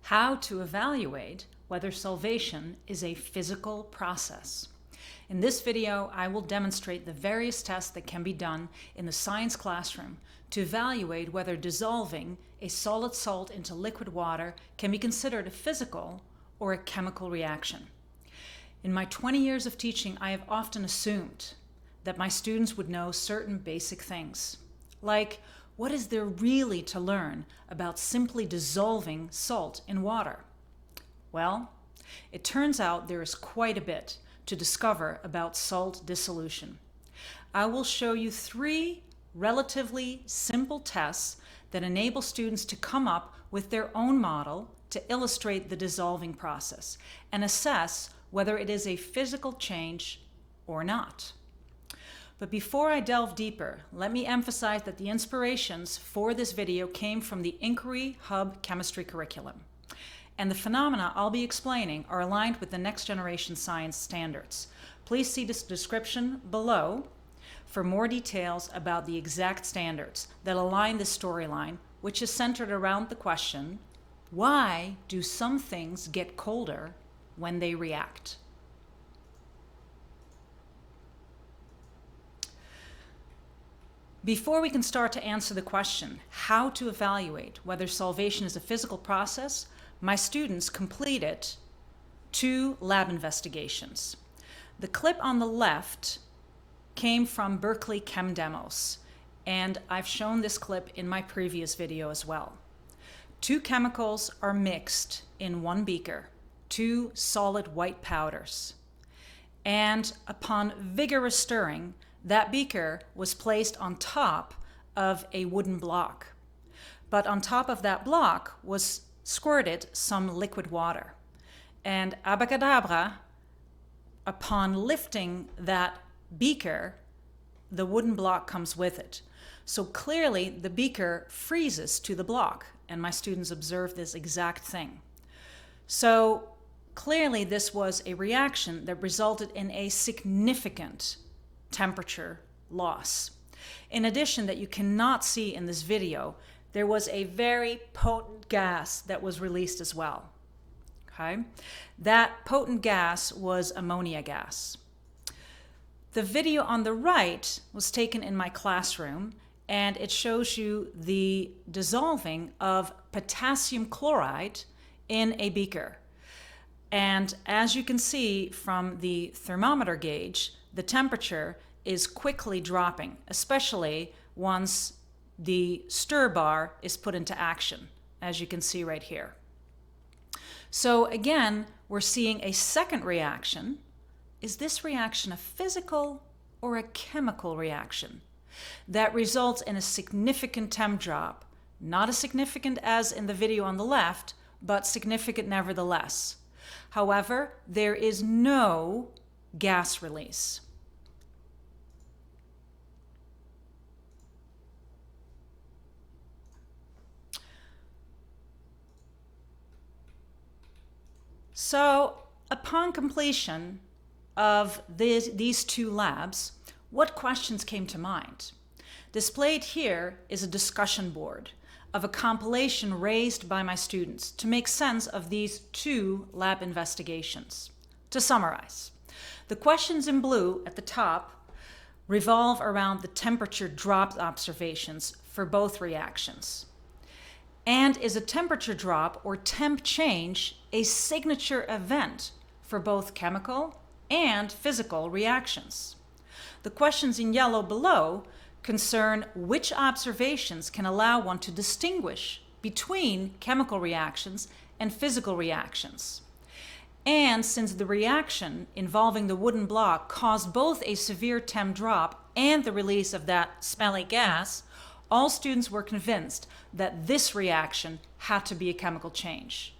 How to evaluate whether solvation is a physical process. In this video, I will demonstrate the various tests that can be done in the science classroom to evaluate whether dissolving a solid salt into liquid water can be considered a physical or a chemical reaction. In my 20 years of teaching, I have often assumed that my students would know certain basic things, like what is there really to learn about simply dissolving salt in water? Well, it turns out there is quite a bit to discover about salt dissolution. I will show you 3 relatively simple tests that enable students to come up with their own model to illustrate the dissolving process and assess whether it is a physical change or not. But before I delve deeper, let me emphasize that the inspirations for this video came from the inquiryHub chemistry curriculum. And the phenomena I'll be explaining are aligned with the next generation science standards. Please see this description below for more details about the exact standards that align this storyline, which is centered around the question, why do some things get colder when they react? Before we can start to answer the question, how to evaluate whether solvation is a physical process, my students completed 2 lab investigations. The clip on the left came from Berkeley Chem Demos, and I've shown this clip in my previous video as well. 2 chemicals are mixed in 1 beaker, 2 solid white powders, and upon vigorous stirring, that beaker was placed on top of a wooden block. But on top of that block was squirted some liquid water. And abracadabra, upon lifting that beaker, the wooden block comes with it. So clearly the beaker freezes to the block, and my students observed this exact thing. So clearly this was a reaction that resulted in a significant temperature loss. In addition, that you cannot see in this video, there was a very potent gas that was released as well. Okay? That potent gas was ammonia gas. The video on the right was taken in my classroom, and it shows you the dissolving of potassium chloride in a beaker. And as you can see from the thermometer gauge, the temperature is quickly dropping, especially once the stir bar is put into action, as you can see right here. So again, we're seeing a second reaction. Is this reaction a physical or a chemical reaction that results in a significant temp drop? Not as significant as in the video on the left, but significant nevertheless. However, there is no gas release. So, upon completion of these 2 labs, what questions came to mind? Displayed here is a discussion board of a compilation raised by my students to make sense of these 2 lab investigations. To summarize, the questions in blue at the top revolve around the temperature drop observations for both reactions. And is a temperature drop or temp change a signature event for both chemical and physical reactions? The questions in yellow below concern which observations can allow one to distinguish between chemical reactions and physical reactions. And since the reaction involving the wooden block caused both a severe temp drop and the release of that smelly gas, all students were convinced that this reaction had to be a chemical change.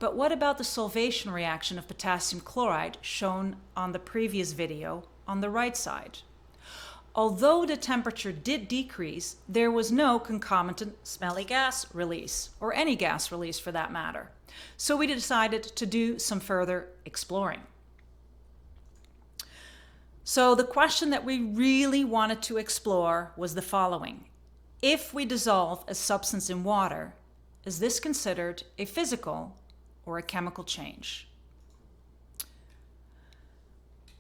But what about the solvation reaction of potassium chloride shown on the previous video on the right side? Although the temperature did decrease, there was no concomitant smelly gas release, or any gas release for that matter. So we decided to do some further exploring. So the question that we really wanted to explore was the following. If we dissolve a substance in water, is this considered a physical or a chemical change?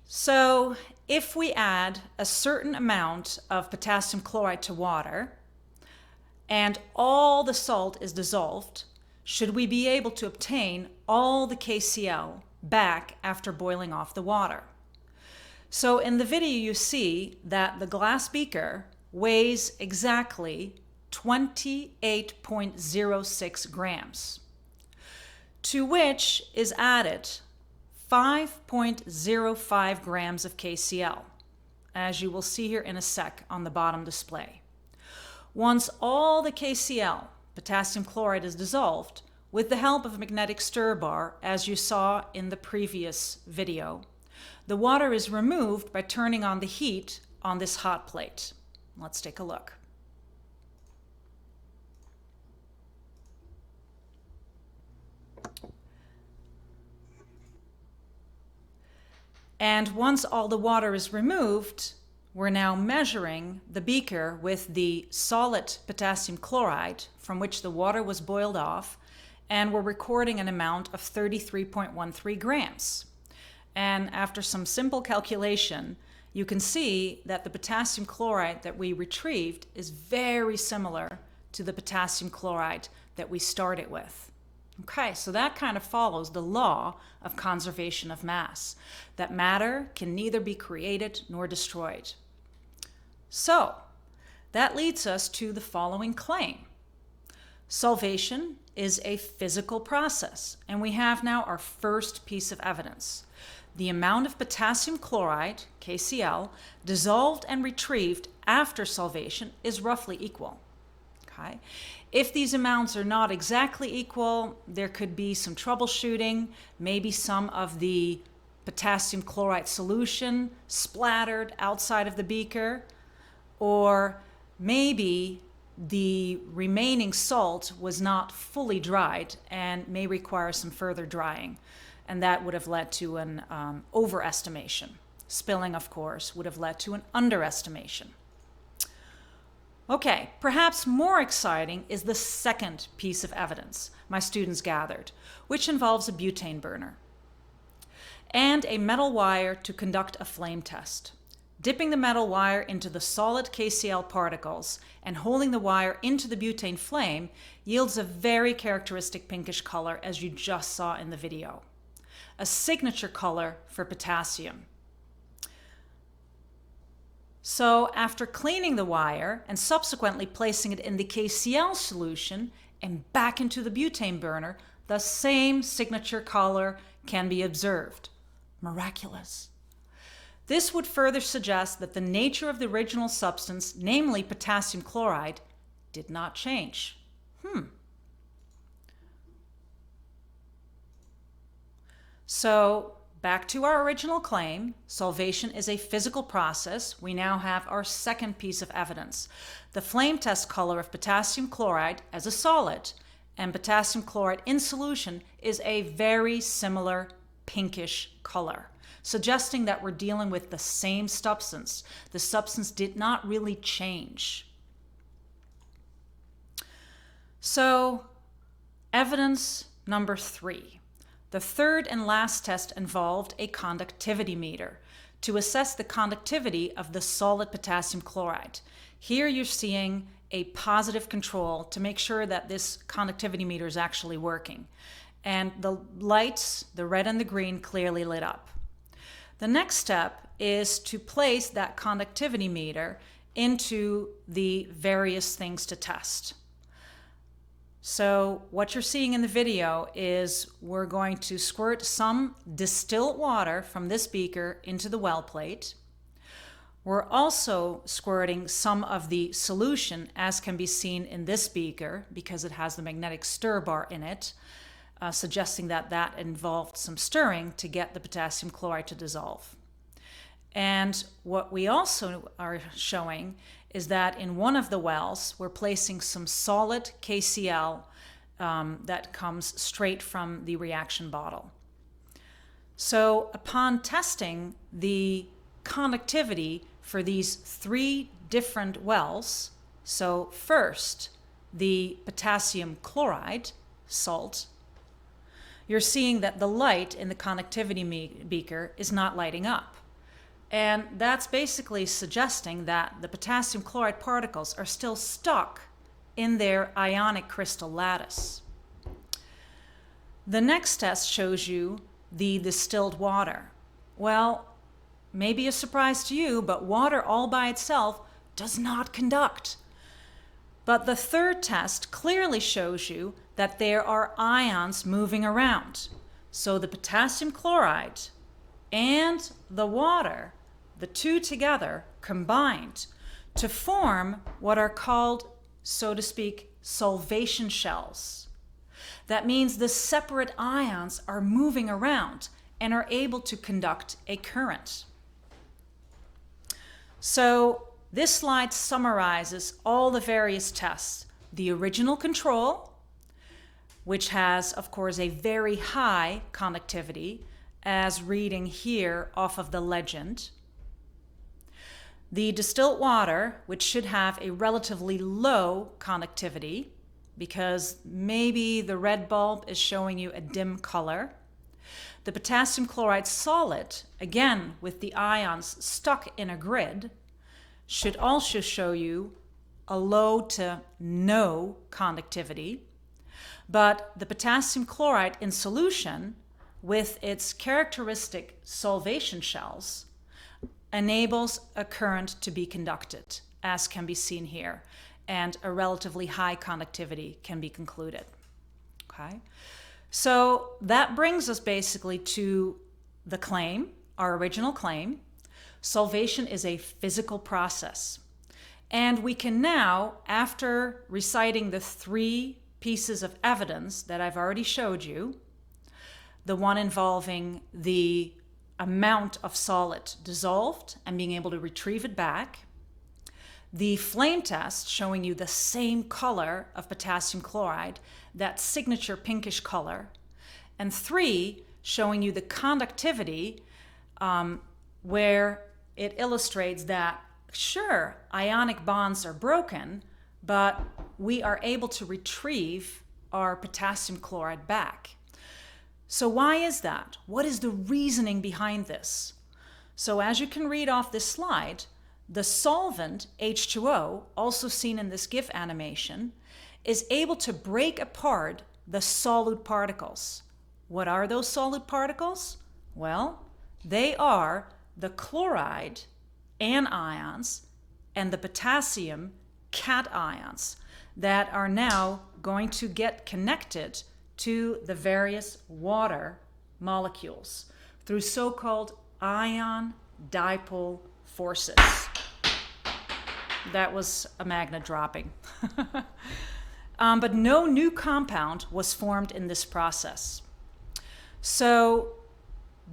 So if we add a certain amount of potassium chloride to water and all the salt is dissolved, should we be able to obtain all the KCl back after boiling off the water? So in the video you see that the glass beaker weighs exactly 28.06 grams, to which is added 5.05 grams of KCl, as you will see here in a sec on the bottom display. Once all the KCl, potassium chloride, is dissolved, with the help of a magnetic stir bar, as you saw in the previous video, the water is removed by turning on the heat on this hot plate. Let's take a look. And once all the water is removed, we're now measuring the beaker with the solute potassium chloride from which the water was boiled off, and we're recording an amount of 33.13 grams. And after some simple calculation, you can see that the potassium chloride that we retrieved is very similar to the potassium chloride that we started with. Okay, so that kind of follows the law of conservation of mass, that matter can neither be created nor destroyed. So that leads us to the following claim. Solvation is a physical process, and we have now our first piece of evidence. The amount of potassium chloride, KCl, dissolved and retrieved after solvation is roughly equal. Okay? If these amounts are not exactly equal, there could be some troubleshooting, maybe some of the potassium chloride solution splattered outside of the beaker, or maybe the remaining salt was not fully dried and may require some further drying, and that would have led to an overestimation. Spilling, of course, would have led to an underestimation. Okay, perhaps more exciting is the second piece of evidence my students gathered, which involves a butane burner and a metal wire to conduct a flame test. Dipping the metal wire into the solid KCl particles and holding the wire into the butane flame yields a very characteristic pinkish color, as you just saw in the video, a signature color for potassium. So after cleaning the wire and subsequently placing it in the KCl solution and back into the butane burner, the same signature color can be observed. Miraculous. This would further suggest that the nature of the original substance, namely potassium chloride, did not change. So back to our original claim, solvation is a physical process. We now have our second piece of evidence. The flame test color of potassium chloride as a solid and potassium chloride in solution is a very similar pinkish color, suggesting that we're dealing with the same substance. The substance did not really change. So, evidence number 3. The third and last test involved a conductivity meter to assess the conductivity of the solid potassium chloride. Here you're seeing a positive control to make sure that this conductivity meter is actually working. And the lights, the red and the green, clearly lit up. The next step is to place that conductivity meter into the various things to test. So what you're seeing in the video is we're going to squirt some distilled water from this beaker into the well plate. We're also squirting some of the solution, as can be seen in this beaker, because it has the magnetic stir bar in it, suggesting that that involved some stirring to get the potassium chloride to dissolve. And what we also are showing is that in one of the wells, we're placing some solid KCl that comes straight from the reaction bottle. So upon testing the conductivity for these 3 different wells, so first the potassium chloride, salt, you're seeing that the light in the conductivity beaker is not lighting up. And that's basically suggesting that the potassium chloride particles are still stuck in their ionic crystal lattice. The next test shows you the distilled water. Well, maybe a surprise to you, but water all by itself does not conduct. But the third test clearly shows you that there are ions moving around. So the potassium chloride and the water, the two together, combined to form what are called, so to speak, solvation shells. That means the separate ions are moving around and are able to conduct a current. So this slide summarizes all the various tests. The original control, which has, of course, a very high conductivity, as reading here off of the legend. The distilled water, which should have a relatively low conductivity, because maybe the red bulb is showing you a dim color. The potassium chloride solid, again with the ions stuck in a grid, should also show you a low to no conductivity. But the potassium chloride in solution, with its characteristic solvation shells, enables a current to be conducted, as can be seen here, and a relatively high conductivity can be concluded. Okay? So that brings us basically to the claim, our original claim. Solvation is a physical process. And we can now, after reciting the three pieces of evidence that I've already showed you, the one involving the amount of solid dissolved and being able to retrieve it back, the flame test showing you the same color of potassium chloride, that signature pinkish color, and 3, showing you the conductivity where it illustrates that, sure, ionic bonds are broken, but we are able to retrieve our potassium chloride back. So why is that? What is the reasoning behind this? So as you can read off this slide, the solvent, H2O, also seen in this GIF animation, is able to break apart the solute particles. What are those solute particles? Well, they are the chloride anions and the potassium cations that are now going to get connected to the various water molecules through so-called ion dipole forces. That was a magnet dropping. But no new compound was formed in this process. So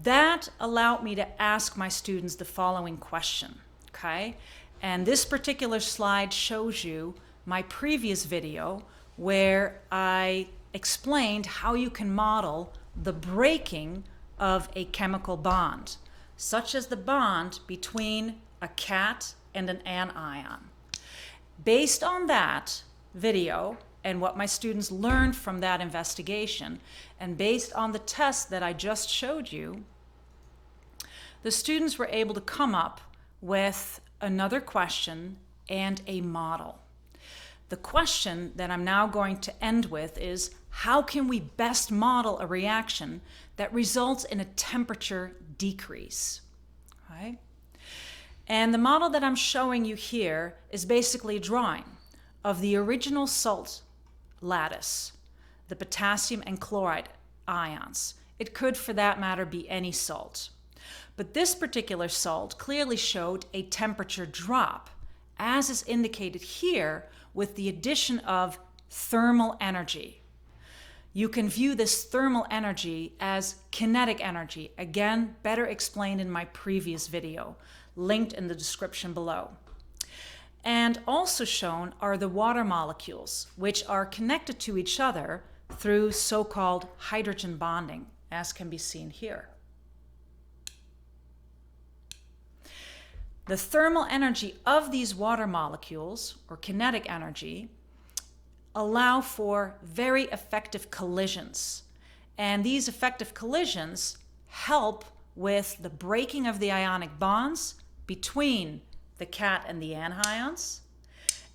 that allowed me to ask my students the following question, okay? And this particular slide shows you my previous video where I explained how you can model the breaking of a chemical bond, such as the bond between a cat and an anion. Based on that video and what my students learned from that investigation, and based on the test that I just showed you, the students were able to come up with another question and a model. The question that I'm now going to end with is, how can we best model a reaction that results in a temperature decrease? Right? And the model that I'm showing you here is basically a drawing of the original salt lattice, the potassium and chloride ions. It could, for that matter, be any salt. But this particular salt clearly showed a temperature drop, as is indicated here with the addition of thermal energy. You can view this thermal energy as kinetic energy, again, better explained in my previous video, linked in the description below. And also shown are the water molecules, which are connected to each other through so-called hydrogen bonding, as can be seen here. The thermal energy of these water molecules, or kinetic energy, allow for very effective collisions. And these effective collisions help with the breaking of the ionic bonds between the cation and the anions,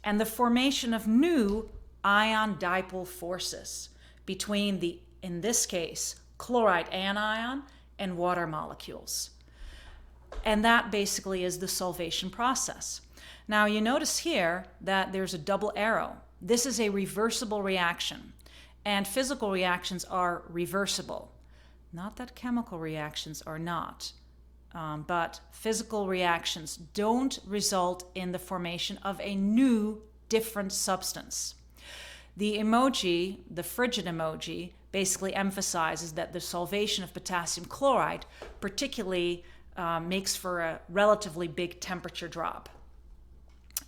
and the formation of new ion dipole forces between the, in this case, chloride anion and water molecules. And that basically is the solvation process. Now you notice here that there's a double arrow. This is a reversible reaction, and physical reactions are reversible. Not that chemical reactions are not, but physical reactions don't result in the formation of a new, different substance. The emoji, the frigid emoji, basically emphasizes that the solvation of potassium chloride particularly makes for a relatively big temperature drop,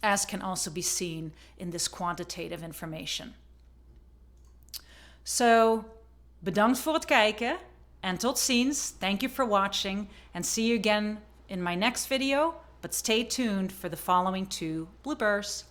as can also be seen in this quantitative information. So, bedankt voor het kijken en tot ziens. Thank you for watching, and see you again in my next video, but stay tuned for the following 2 bloopers.